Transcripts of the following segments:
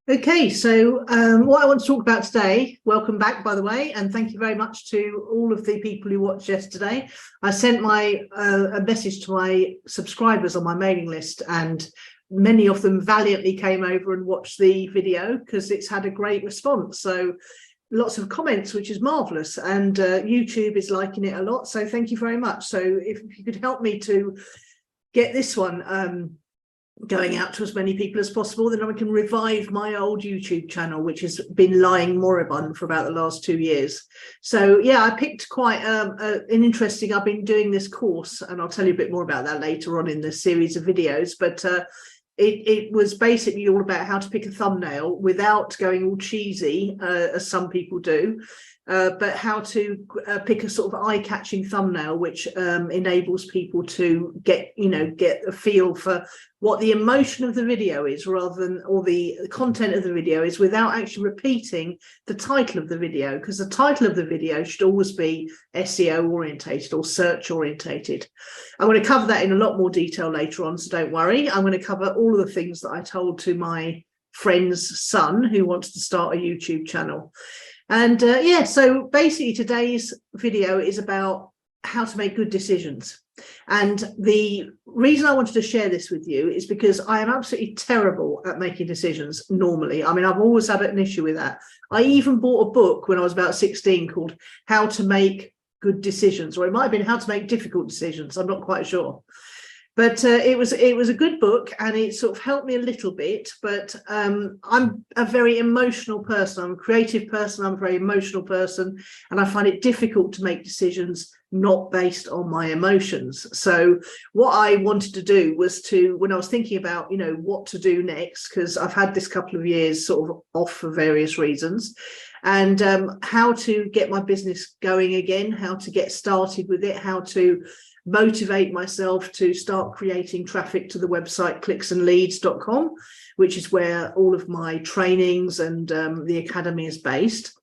Okay, so what I want to talk about today, welcome back, by the way, and thank you very much to all of the people who watched yesterday. I sent a message to my subscribers on my mailing list, and many of them valiantly came over and watched the video because it's had a great response. So lots of comments, which is marvelous, and YouTube is liking it a lot. So thank you very much. So if you could help me to get this one going out to as many people as possible, then I can revive my old YouTube channel, which has been lying moribund for about the last 2 years. So yeah, I picked quite an interesting, I've been doing this course, and I'll tell you a bit more about that later on in the series of videos, but it was basically all about how to pick a thumbnail without going all cheesy, as some people do, but how to pick a sort of eye-catching thumbnail which enables people to get a feel for what the emotion of the video is, rather than, or the content of the video is, without actually repeating the title of the video, because the title of the video should always be SEO orientated or search orientated. I'm going to cover that in a lot more detail later on, so don't worry. I'm going to cover all of the things that I told to my friend's son who wants to start a YouTube channel. And yeah, so basically today's video is about how to make good decisions. And the reason I wanted to share this with you is because I am absolutely terrible at making decisions normally. I mean, I've always had an issue with that. I even bought a book when I was about 16 called How to Make Good Decisions, or it might have been How to Make Difficult Decisions. I'm not quite sure. But it was a good book, and it sort of helped me a little bit. But I'm a very emotional person. I'm a creative person. I'm a very emotional person, and I find it difficult to make decisions not based on my emotions. So what I wanted to do was to, when I was thinking about, what to do next, because I've had this couple of years sort of off for various reasons, and how to get my business going again, how to get started with it, how to motivate myself to start creating traffic to the website clicksandleads.com, which is where all of my trainings and the academy is based.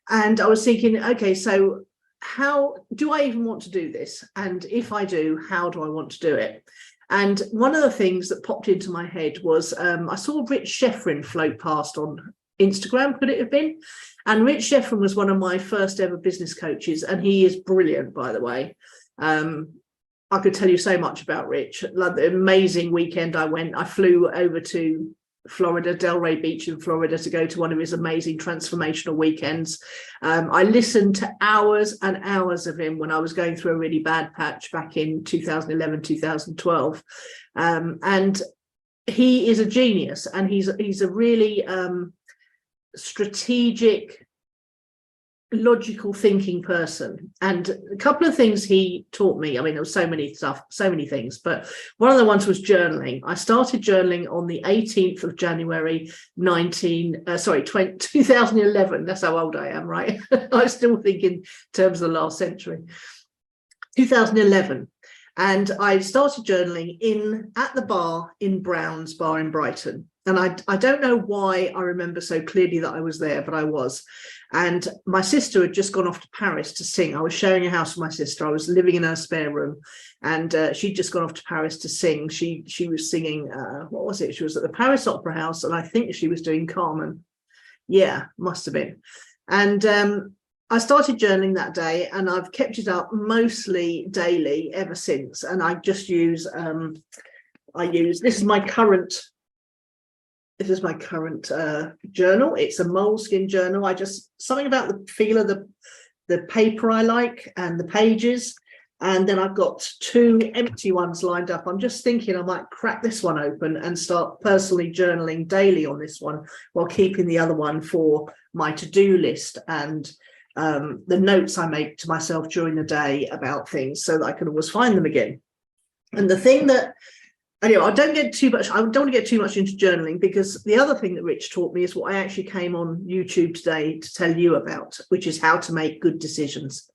And I was thinking, okay, so how do I even want to do this? And if I do, how do I want to do it? And one of the things that popped into my head was I saw Rich Schefrin float past on Instagram, could it have been? And Rich Schefrin was one of my first ever business coaches, and he is brilliant, by the way. I could tell you so much about Rich. Like the amazing weekend I flew over to Florida, Delray Beach in Florida, to go to one of his amazing transformational weekends. I listened to hours and hours of him when I was going through a really bad patch back in 2011, 2012. And he is a genius, and he's a really strategic, logical thinking person. And a couple of things he taught me, I mean, there was so many things, but one of the ones was journaling. I started journaling on the 18th of January 2011. That's how old I am, right? I still think in terms of the last century. 2011. And I started journaling at the bar in Brown's Bar in Brighton. And I don't know why I remember so clearly that I was there, but I was. And my sister had just gone off to Paris to sing. I was sharing a house with my sister. I was living in her spare room, and she'd just gone off to Paris to sing. She was singing, what was it? She was at the Paris Opera House, and I think she was doing Carmen. Yeah, must have been. And I started journaling that day, and I've kept it up mostly daily ever since. And I just use, this is my current journal. It's a moleskin journal. Something about the feel of the paper I like, and the pages. And then I've got 2 empty ones lined up. I'm just thinking I might crack this one open and start personally journaling daily on this one, while keeping the other one for my to-do list and the notes I make to myself during the day about things, so that I can always find them again. And the thing that, anyway, I don't want to get too much into journaling, because the other thing that Rich taught me is what I actually came on YouTube today to tell you about, which is how to make good decisions.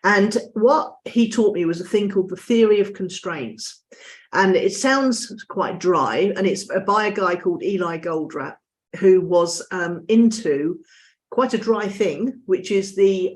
And what he taught me was a thing called the theory of constraints. And it sounds quite dry, and it's by a guy called Eli Goldratt, who was into quite a dry thing, which is the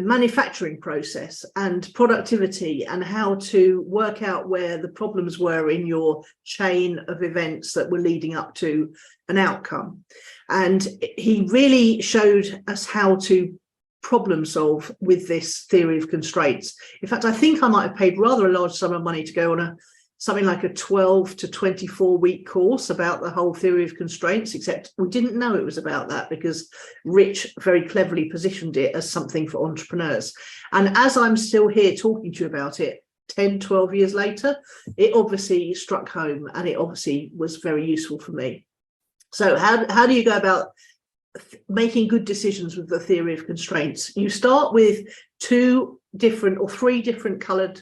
manufacturing process and productivity and how to work out where the problems were in your chain of events that were leading up to an outcome. And he really showed us how to problem solve with this theory of constraints. In fact, I think I might have paid rather a large sum of money to go on something like a 12 to 24 week course about the whole theory of constraints, except we didn't know it was about that because Rich very cleverly positioned it as something for entrepreneurs. And as I'm still here talking to you about it 10, 12 years later, it obviously struck home and it obviously was very useful for me. So how do you go about making good decisions with the theory of constraints? You start with 2 different or 3 different coloured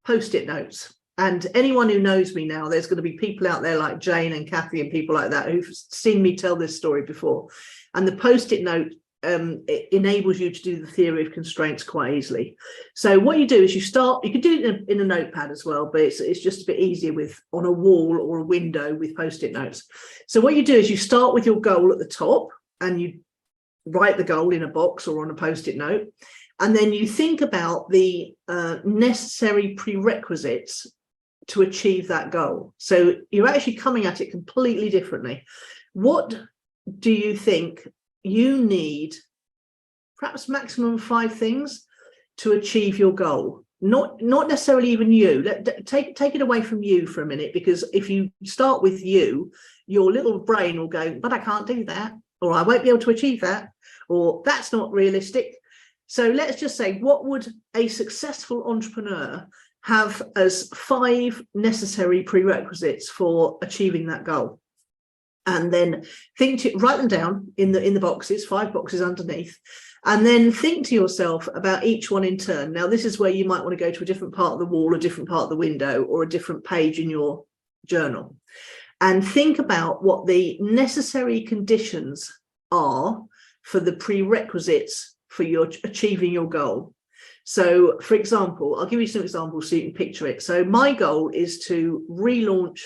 post-it notes. And anyone who knows me now, there's going to be people out there like Jane and Kathy and people like that who've seen me tell this story before. And the post-it note it enables you to do the theory of constraints quite easily. So what you do is you can do it in a notepad as well, but it's just a bit easier on a wall or a window with post-it notes. So what you do is you start with your goal at the top and you write the goal in a box or on a post-it note. And then you think about the necessary prerequisites to achieve that goal. So you're actually coming at it completely differently. What do you think you need? Perhaps maximum 5 things to achieve your goal. Not necessarily even you. Take it away from you for a minute, because if you start with you, your little brain will go, but I can't do that, or I won't be able to achieve that, or that's not realistic. So let's just say, what would a successful entrepreneur have as 5 necessary prerequisites for achieving that goal? And then write them down in the boxes, 5 boxes underneath, and then think to yourself about each one in turn. Now, this is where you might want to go to a different part of the wall, a different part of the window, or a different page in your journal, and think about what the necessary conditions are for the prerequisites for your achieving your goal. So, for example, I'll give you some examples so you can picture it. So my goal is to relaunch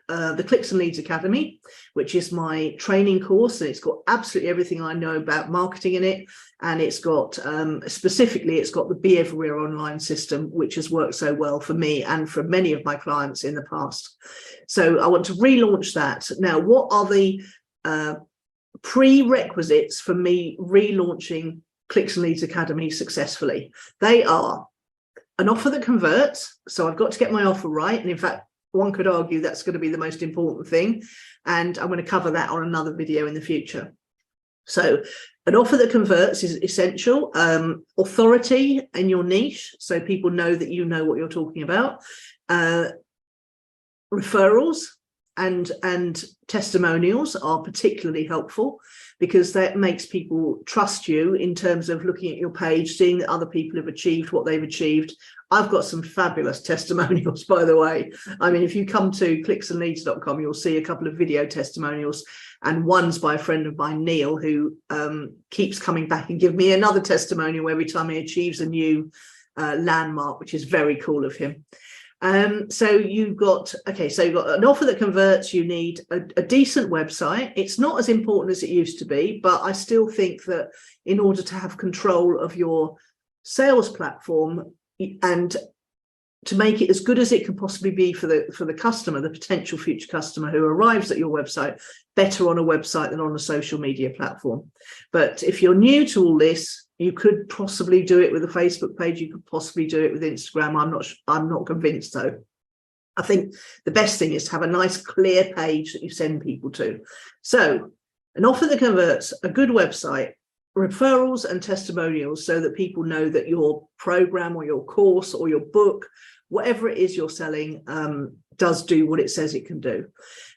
the Clicks and Leads Academy, which is my training course, and it's got absolutely everything I know about marketing in it. And it's got, specifically, it's got the Be Everywhere online system, which has worked so well for me and for many of my clients in the past. So I want to relaunch that. Now, what are the prerequisites for me relaunching Clicks and Leads Academy successfully? They are an offer that converts. So I've got to get my offer right. And in fact, one could argue that's going to be the most important thing. And I'm going to cover that on another video in the future. So an offer that converts is essential. Authority in your niche, so people know that you know what you're talking about. Referrals and testimonials are particularly helpful, because that makes people trust you in terms of looking at your page, seeing that other people have achieved what they've achieved. I've got some fabulous testimonials, by the way. I mean, if you come to clicksandleads.com, you'll see a couple of video testimonials, and one's by a friend of mine, Neil, who keeps coming back and giving me another testimonial every time he achieves a new landmark, which is very cool of him. So you've got an offer that converts. You need a decent website. It's not as important as it used to be, but I still think that in order to have control of your sales platform and to make it as good as it can possibly be for the customer, the potential future customer who arrives at your website, better on a website than on a social media platform. But if you're new to all this, you could possibly do it with a Facebook page. You could possibly do it with Instagram. I'm not convinced though. I think the best thing is to have a nice clear page that you send people to. So an offer that converts, a good website, referrals and testimonials, so that people know that your program or your course or your book, whatever it is you're selling, does do what it says it can do.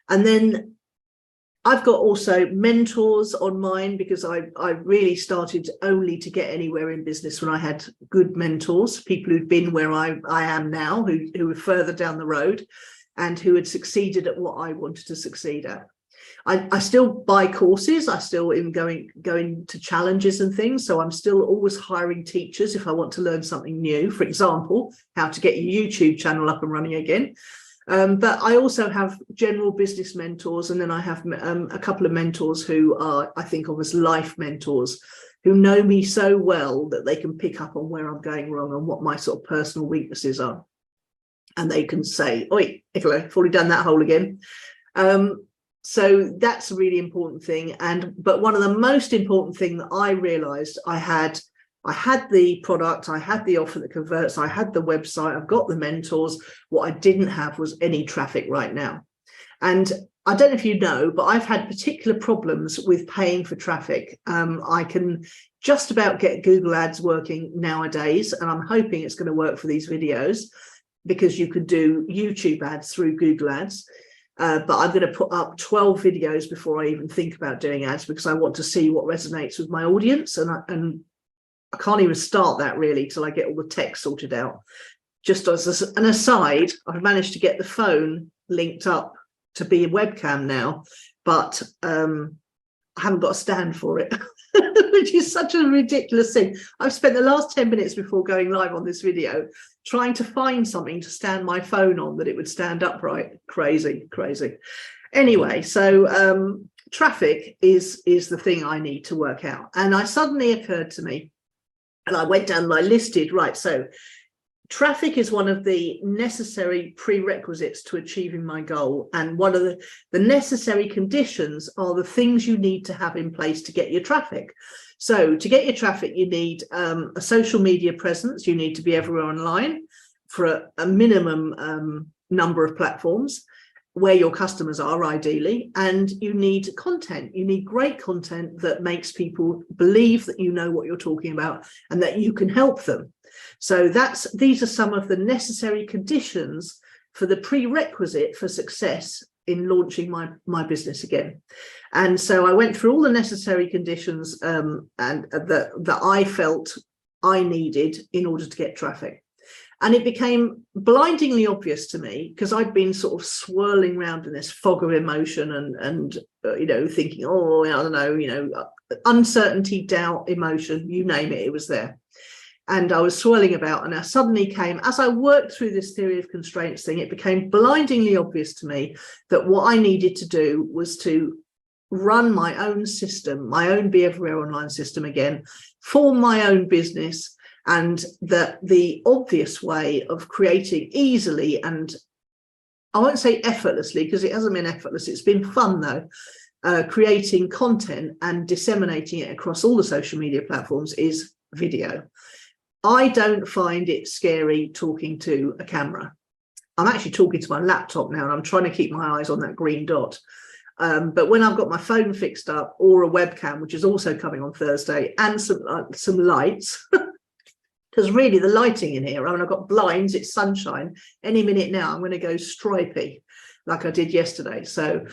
And then I've got also mentors on mine, because I really started only to get anywhere in business when I had good mentors, people who'd been where I am now, who were further down the road and who had succeeded at what I wanted to succeed at. I still buy courses. I still am going to challenges and things. So I'm still always hiring teachers if I want to learn something new. For example, how to get your YouTube channel up and running again. But I also have general business mentors, and then I have a couple of mentors who are, I think of as life mentors, who know me so well that they can pick up on where I'm going wrong and what my sort of personal weaknesses are. And they can say, oi, Nicola, you've already done that hole again. So that's a really important thing. But one of the most important thing that I realized I had the product, I had the offer that converts, I had the website, I've got the mentors. What I didn't have was any traffic right now. And I don't know if you know, but I've had particular problems with paying for traffic. I can just about get Google Ads working nowadays, and I'm hoping it's going to work for these videos, because you could do YouTube ads through Google Ads. But I'm going to put up 12 videos before I even think about doing ads, because I want to see what resonates with my audience. And I can't even start that really till I get all the tech sorted out. Just as an aside, I've managed to get the phone linked up to be a webcam now, but I haven't got a stand for it, which is such a ridiculous thing. I've spent the last 10 minutes before going live on this video trying to find something to stand my phone on that it would stand upright. Crazy. Anyway, so traffic is the thing I need to work out. And I suddenly occurred to me, and I went down and I listed, right, so traffic is one of the necessary prerequisites to achieving my goal. And one of the necessary conditions are the things you need to have in place to get your traffic. So to get your traffic, you need a social media presence. You need to be everywhere online for a minimum number of platforms where your customers are, ideally. And you need content. You need great content that makes people believe that you know what you're talking about and that you can help them. So these are some of the necessary conditions for the prerequisite for success in launching my business again. And so I went through all the necessary conditions and that I felt I needed in order to get traffic. And it became blindingly obvious to me, because I'd been sort of swirling around in this fog of emotion and thinking, oh, I don't know, uncertainty, doubt, emotion, you name it, it was there. And I was swirling about, and I suddenly came, as I worked through this theory of constraints thing, it became blindingly obvious to me that what I needed to do was to run my own system, my own Be Everywhere online system again, form my own business, and that the obvious way of creating easily, and I won't say effortlessly, because it hasn't been effortless, it's been fun though, creating content and disseminating it across all the social media platforms is video. I don't find it scary talking to a camera. I'm actually talking to my laptop now, and I'm trying to keep my eyes on that green dot. But when I've got my phone fixed up, or a webcam, which is also coming on Thursday, and some lights, because really the lighting in here, I mean, I've got blinds, it's sunshine. Any minute now, I'm going to go stripy like I did yesterday. So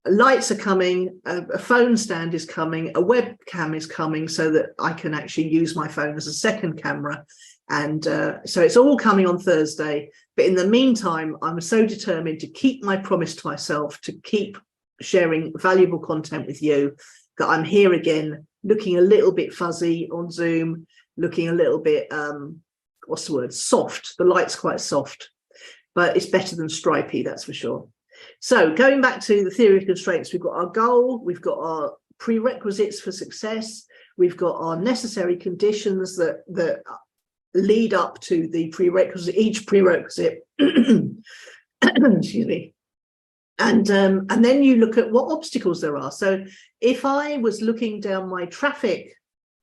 lights are coming, a phone stand is coming, a webcam is coming, so that I can actually use my phone as a second camera. And so it's all coming on Thursday. But in the meantime, I'm so determined to keep my promise to myself, to keep sharing valuable content with you, that I'm here again, looking a little bit fuzzy on Zoom, looking a little bit, what's the word, soft. The light's quite soft, but it's better than stripy, that's for sure. So going back to the theory of constraints, we've got our goal, we've got our prerequisites for success, we've got our necessary conditions that lead up to the prerequisite, each prerequisite, excuse me. And then you look at what obstacles there are. So if I was looking down my traffic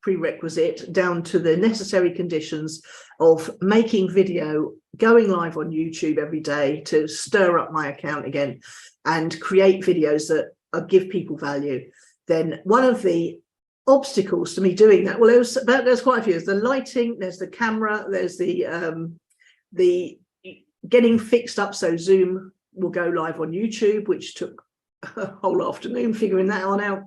prerequisite down to the necessary conditions of making video, going live on YouTube every day to stir up my account again and create videos that give people value, then one of the obstacles to me doing that, well, there's quite a few. There's the lighting, there's the camera, there's the getting fixed up so Zoom will go live on YouTube, which took a whole afternoon figuring that one out.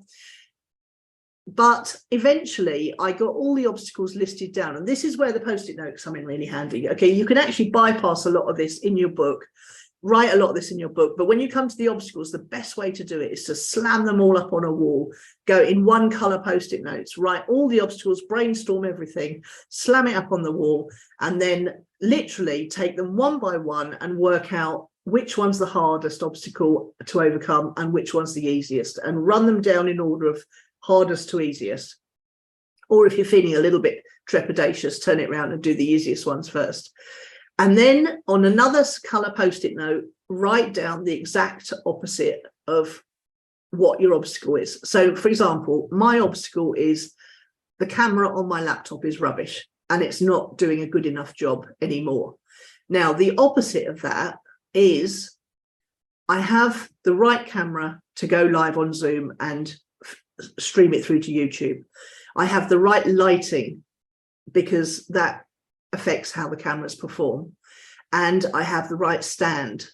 But eventually I got all the obstacles listed down, and this is where the post-it notes come in really handy. Okay, you can actually bypass a lot of this in your book, write a lot of this in your book, but when you come to the obstacles, the best way to do it is to slam them all up on a wall, go in one color post-it notes, write all the obstacles, brainstorm everything, slam it up on the wall, and then literally take them one by one and work out which one's the hardest obstacle to overcome and which one's the easiest, and run them down in order of hardest to easiest. Or if you're feeling a little bit trepidatious, turn it around and do the easiest ones first. And then on another colour Post-it note, write down the exact opposite of what your obstacle is. So, for example, my obstacle is the camera on my laptop is rubbish and it's not doing a good enough job anymore. Now, the opposite of that is I have the right camera to go live on Zoom and stream it through to YouTube. I have the right lighting because that affects how the cameras perform. And I have the right stand.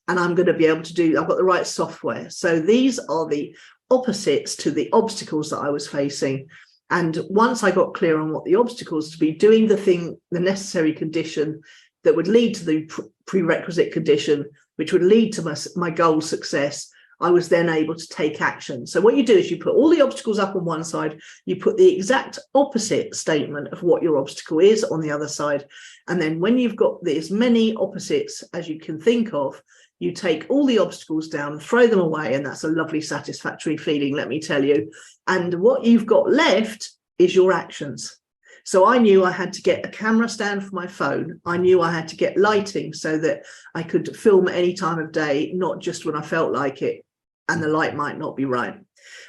And I'm going to be able to do, I've got the right software. So these are the opposites to the obstacles that I was facing. And once I got clear on what the obstacles to be, doing the thing, the necessary condition that would lead to the prerequisite condition, which would lead to my goal success, I was then able to take action. So what you do is you put all the obstacles up on one side, you put the exact opposite statement of what your obstacle is on the other side. And then when you've got as many opposites as you can think of, you take all the obstacles down and throw them away. And that's a lovely, satisfactory feeling, let me tell you. And what you've got left is your actions. So I knew I had to get a camera stand for my phone. I knew I had to get lighting so that I could film at any time of day, not just when I felt like it, and the light might not be right.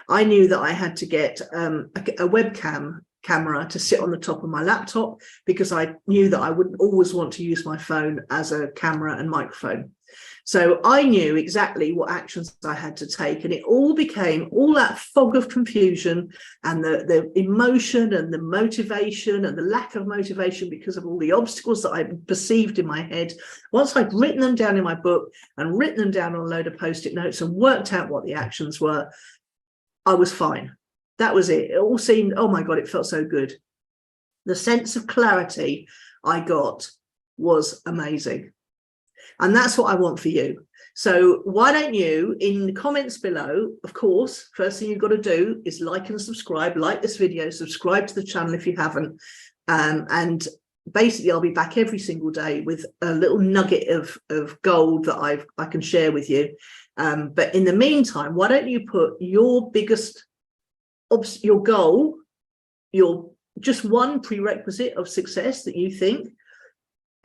I knew that I had to get a webcam camera to sit on the top of my laptop because I knew that I wouldn't always want to use my phone as a camera and microphone. So I knew exactly what actions I had to take, and it all became all that fog of confusion and the emotion and the motivation and the lack of motivation because of all the obstacles that I perceived in my head. Once I'd written them down in my book and written them down on a load of Post-it notes and worked out what the actions were, I was fine. That was it. It all seemed, oh my God, it felt so good. The sense of clarity I got was amazing. And that's what I want for you. So why don't you, in the comments below, of course, first thing you've got to do is like and subscribe, like this video, subscribe to the channel if you haven't. And basically, I'll be back every single day with a little nugget of gold that I can share with you. But in the meantime, why don't you put your biggest, your goal, your just one prerequisite of success that you think,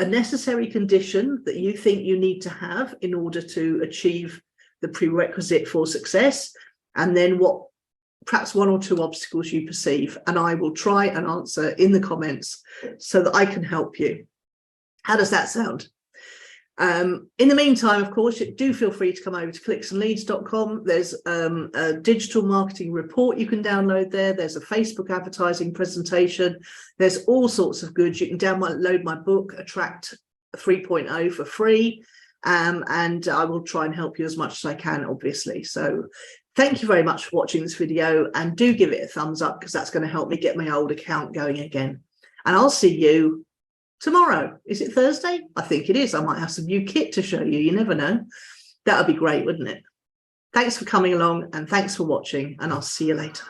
a necessary condition that you think you need to have in order to achieve the prerequisite for success, and then what perhaps one or two obstacles you perceive, and I will try and answer in the comments so that I can help you. How does that sound? In the meantime, of course, do feel free to come over to clicksandleads.com. There's a digital marketing report you can download there. There's a Facebook advertising presentation. There's all sorts of goods. You can download my book, Attract 3.0, for free. And I will try and help you as much as I can, obviously. So thank you very much for watching this video, and do give it a thumbs up because that's going to help me get my old account going again. And I'll see you tomorrow. Is it Thursday? I think it is. I might have some new kit to show you. You never know. That would be great, wouldn't it? Thanks for coming along, and thanks for watching, and I'll see you later.